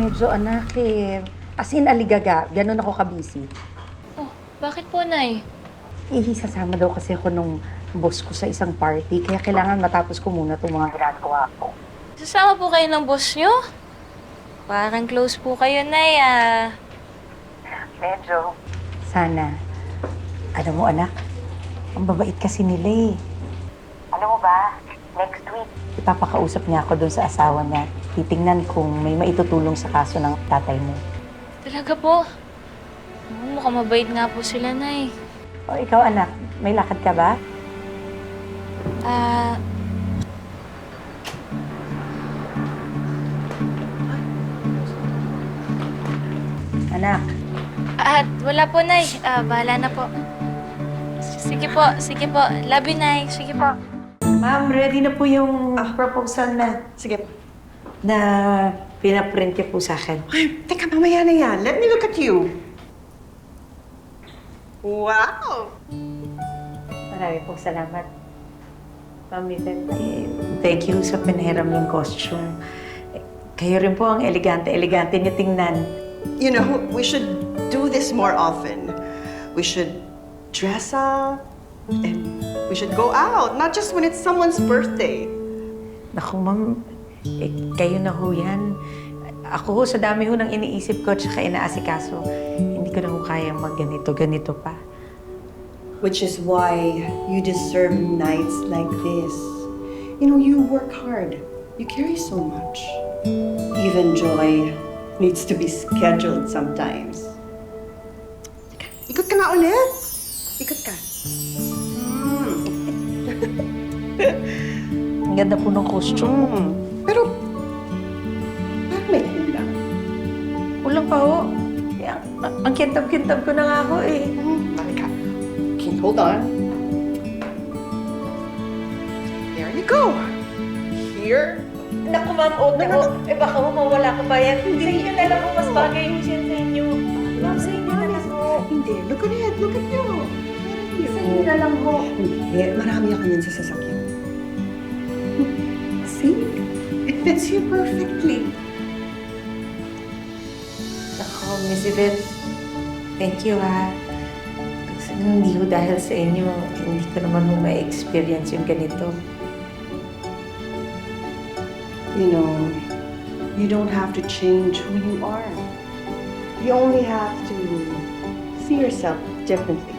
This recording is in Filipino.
medyo anak as in aligaga, ganun ako kabisi. Oh, bakit po, Nay? Sasama daw kasi ako nung boss ko sa isang party, kaya kailangan matapos ko muna itong mga ginagawa ko. Sasama po kayo ng boss nyo? Parang close po kayo, Nay, ah. Medyo. Sana. Alam mo, anak, ang babait kasi nila eh. Alam mo ba, next week, ipapakausap niya ako doon sa asawa niya. Titingnan kung may maitutulong sa kaso ng tatay mo. Talaga po? Mukhang mabait nga po sila, Nay. O ikaw, anak, may lakad ka ba? Ah, Anak, wala po, Nay. Bahala na po. Sige po, sige po. Love you, Nay. Sige po. ma'am, ready na po yung proposal Sige. na pinaprint niyo po sa akin. Ay, teka, mamaya na yan. Let me look at you. Wow! Marami pong salamat. Ma'am Mitten, thank you sa pinahiram yung costume. Kayo rin po ang elegante-elegante niyo tingnan. You know, we should do this more often. We should dress up and we should go out, not just when it's someone's birthday. Naku, ma'am, kayo na ho yan. Ako ho, sa dami ho ng iniisip ko at saka inaasikaso, hindi ko na ho kayang ganito pa. Which is why you deserve nights like this. You know, you work hard. You carry so much. Even joy needs to be scheduled sometimes. Ikot ka nga ulit. Ikot ka. Ang ganda po ng costume. Pero, parang may kulang. Kulang pa ho. Ang kintab-kintab ko na nga ako eh. Marika, okay, hold on. There you go. Here. Naku, ma'am, okay ho. Eh baka ho mawala ko ba yan? Hindi niyo na lang ho, mas bagay ho siya sa inyo. Ma'am, sa inyo na lang ho. Hindi, look at it. Look at you. Sa inyo na lang ho. Hindi, marami ako niyan sa sasakyan. See? It fits you perfectly. Naku, Miss Yvette, thank you ha. Kasi hindi ho dahil sa inyo, hindi ko naman ho ma-experience yung ganito. You know, you don't have to change who you are. You only have to see yourself differently.